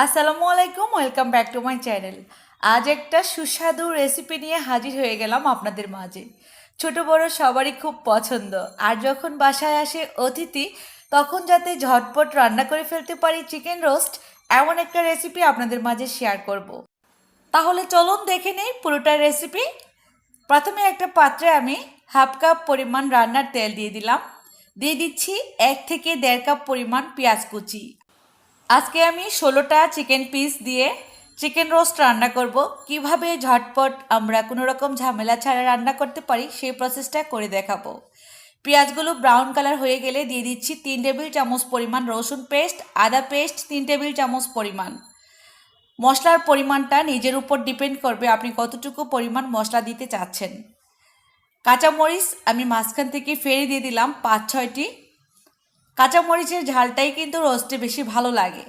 আসসালামু আলাইকুম, welcome back to my channel. আজ একটা সুস্বাদু রেসিপি নিয়ে হাজির হয়ে গেলাম আপনাদের মাঝে। ছোট বড় সবারই খুব পছন্দ, আর যখন বাসায় আসে অতিথি তখন যাতে ঝটপট রান্না করে ফেলতে পারি চিকেন রোস্ট, এমন একটা রেসিপি আপনাদের মাঝে শেয়ার করব। তাহলে চলুন দেখে নেই পুরোটা রেসিপি। প্রথমে একটা পাত্রে আমি হাফ কাপ পরিমাণ রান্নার তেল দিয়ে দিলাম। দিয়ে দিচ্ছি 1 থেকে 1.5 কাপ পরিমাণ পেঁয়াজ কুচি। আজকে আমি 16টা চিকেন পিস দিয়ে চিকেন রোস্ট রান্না করব। কিভাবে ঝটপট আমরা কোনো রকম ঝামেলা ছাড়া রান্না করতে পারি সেই প্রসেসটা করে দেখাবো। পেঁয়াজগুলো ব্রাউন কালার হয়ে গেলে দিয়ে দিচ্ছি 3 টেবিল চামচ পরিমাণ রসুন পেস্ট, আদা পেস্ট 3 টেবিল চামচ পরিমাণ। মশলার পরিমাণটা নিজের উপর ডিপেন্ড করবে আপনি কতটুকু পরিমাণ মশলা দিতে চাচ্ছেন। কাঁচামরিচ আমি মাঝখান থেকে ফেলে দিয়ে দিলাম 5-6টি। কাঁচামরিচের ঝালটাই কিন্তু রোস্টে বেশি ভালো লাগে।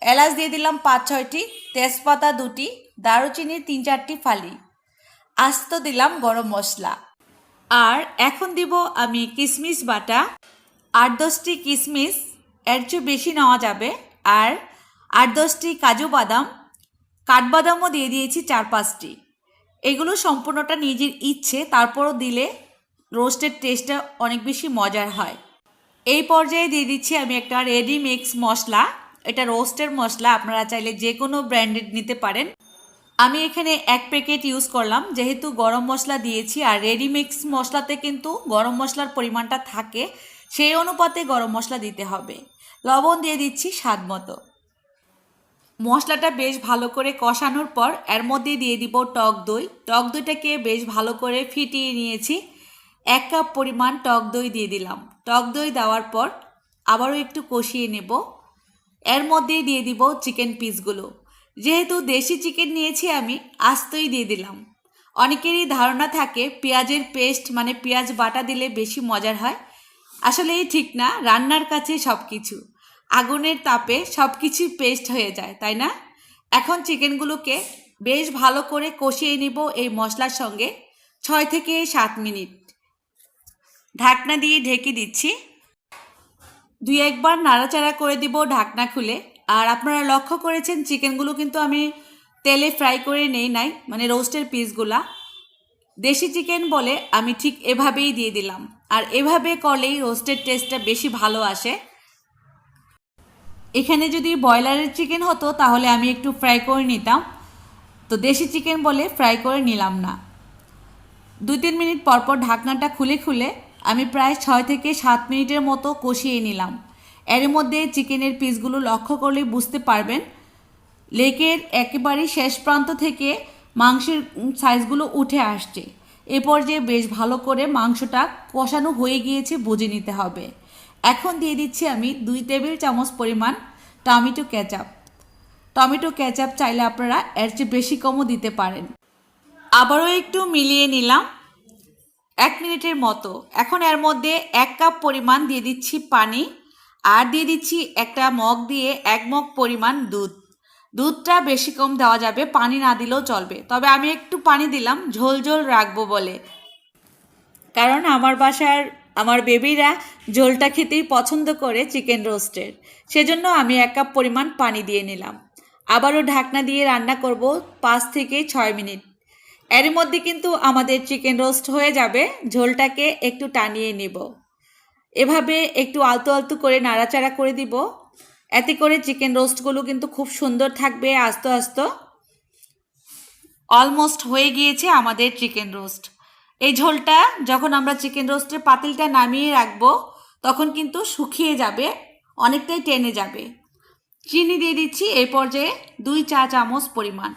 এলাচ দিয়ে দিলাম 5-6টি, তেজপাতা 2টি, দারুচিনি 3-4টি ফালি, আস্ত দিলাম গরম মশলা। আর এখন দিব আমি কিশমিশ বাটা 8-10টি কিশমিশ, এর চেয়ে বেশি নেওয়া যাবে। আর 8-10টি কাজু বাদাম, কাঠবাদামও দিয়ে দিয়েছি 4-5টি। এগুলো সম্পূর্ণটা নিজের ইচ্ছে, তারপরও দিলে রোস্টের টেস্টটা অনেক বেশি মজার হয়। এই পর্যায়ে দিয়ে দিচ্ছি আমি একটা রেডি মিক্স মশলা। এটা রোস্টের মশলা, আপনারা চাইলে যে কোনো ব্র্যান্ডেড নিতে পারেন। আমি এখানে 1 প্যাকেট ইউজ করলাম, যেহেতু গরম মশলা দিয়েছি আর রেডি মিক্স মশলাতে কিন্তু গরম মশলার পরিমাণটা থাকে, সেই অনুপাতে গরম মশলা দিতে হবে। লবণ দিয়ে দিচ্ছি স্বাদ মতো। মশলাটা বেশ ভালো করে কষানোর পর এর মধ্যে দিয়ে দিব টক দই। টক দইটাকে বেশ ভালো করে ফিটিয়ে নিয়েছি। 1 কাপ পরিমাণ টক দই দিয়ে দিলাম। টক দই দেওয়ার পর আবারও একটু কষিয়ে নেব। এর মধ্যেই দিয়ে দিব চিকেন পিসগুলো। যেহেতু দেশি চিকেন নিয়েছি আমি, আস্তই দিয়ে দিলাম। অনেকেরই ধারণা থাকে পেঁয়াজের পেস্ট মানে পেঁয়াজ বাটা দিলে বেশি মজার হয়। আসলেই ঠিক না, রান্নার কাছে সব কিছু। আগুনের তাপে সব কিছুই পেস্ট হয়ে যায়, তাই না? এখন চিকেনগুলোকে বেশ ভালো করে কষিয়ে নিব এই মশলার সঙ্গে 6 থেকে 7 মিনিট। ঢাকনা দিয়ে ঢেকে দিচ্ছি। 2-1 বার নাড়াচাড়া করে দিব ঢাকনা খুলে। আর আপনারা লক্ষ্য করেছেন চিকেনগুলো কিন্তু আমি তেলে ফ্রাই করে নেই নাই, মানে রোস্টের পিসগুলা। দেশি চিকেন বলে আমি ঠিক এভাবেই দিয়ে দিলাম। আর এভাবে করলেই রোস্টের টেস্টটা বেশি ভালো আসে। এখানে যদি ব্রয়লারের চিকেন হতো তাহলে আমি একটু ফ্রাই করে নিতাম, তো দেশি চিকেন বলে ফ্রাই করে নিলাম না। 2-3 মিনিট পরপর ঢাকনাটা খুলে খুলে আমি প্রায় 6 থেকে 7 মিনিটের মতো কষিয়ে নিলাম। এর মধ্যে চিকেনের পিসগুলো লক্ষ্য করলে বুঝতে পারবেন লেকের একেবারেই শেষ প্রান্ত থেকে মাংসের সাইজগুলো উঠে আসছে। এ পর্যায়ে বেশ ভালো করে মাংসটা কষানো হয়ে গিয়েছে বুঝে নিতে হবে। এখন দিয়ে দিচ্ছি আমি 2 টেবিল চামচ পরিমাণ টমেটো কেচাপ। টমেটো কেচাপ চাইলে আপনারা এর চেয়ে বেশি কমও দিতে পারেন। আবারও একটু মিলিয়ে নিলাম 1 মিনিটের মতো। এখন এর মধ্যে 1 কাপ পরিমাণ দিয়ে দিচ্ছি পানি, আর দিয়ে দিচ্ছি একটা মগ দিয়ে 1 মগ পরিমাণ দুধ। দুধটা বেশি কম দেওয়া যাবে, পানি না দিলেও চলবে, তবে আমি একটু পানি দিলাম ঝোল ঝোল রাখবো বলে। কারণ আমার বাসার আমার বেবিরা ঝোলটা খেতেই পছন্দ করে চিকেন রোস্টের, সেজন্য আমি 1 কাপ পরিমাণ পানি দিয়ে নিলাম। আবারও ঢাকনা দিয়ে রান্না করব 5 থেকে 6 মিনিট। এর মধ্যে কিন্তু আমাদের চিকেন রোস্ট হয়ে যাবে। ঝোলটাকে একটু টানিয়ে নেব। এভাবে একটু আলতো আলতো করে নাড়াচাড়া করে দিব, এতে করে চিকেন রোস্টগুলো কিন্তু খুব সুন্দর থাকবে। আস্তে আস্তে অলমোস্ট হয়ে গিয়েছে আমাদের চিকেন রোস্ট। এই ঝোলটা যখন আমরা চিকেন রোস্টের পাতিলটা নামিয়ে রাখবো তখন কিন্তু শুকিয়ে যাবে, অনেকটাই টেনে যাবে। চিনি দিয়ে দিচ্ছি এই পর্যায়ে 2 চা চামচ পরিমাণ।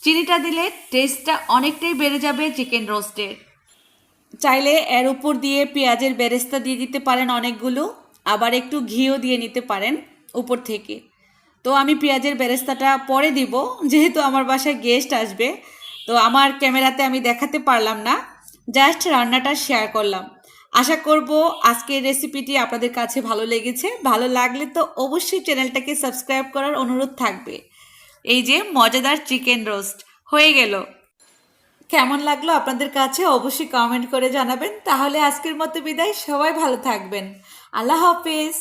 চিনিটা দিলে টেস্টটা অনেকটাই বেড়ে যাবে চিকেন রোস্টের। চাইলে এর উপর দিয়ে পেঁয়াজের বেরেস্তা দিয়ে দিতে পারেন অনেকগুলো, আবার একটু ঘিও দিয়ে নিতে পারেন উপর থেকে। তো আমি পেঁয়াজের বেরেস্তাটা পরে দিব, যেহেতু আমার বাসায় গেস্ট আসবে, তো আমার ক্যামেরাতে আমি দেখাতে পারলাম না, জাস্ট রান্নাটা শেয়ার করলাম। আশা করব আজকের রেসিপিটি আপনাদের কাছে ভালো লেগেছে। ভালো লাগলে তো অবশ্যই চ্যানেলটাকে সাবস্ক্রাইব করার অনুরোধ থাকবে। এই যে মজাদার চিকেন রোস্ট হয়ে গেল। কেমন লাগলো আপনাদের কাছে অবশ্যই কমেন্ট করে জানাবেন। তাহলে আজকের মতো বিদায়, সবাই ভালো থাকবেন। আল্লাহ হাফেজ।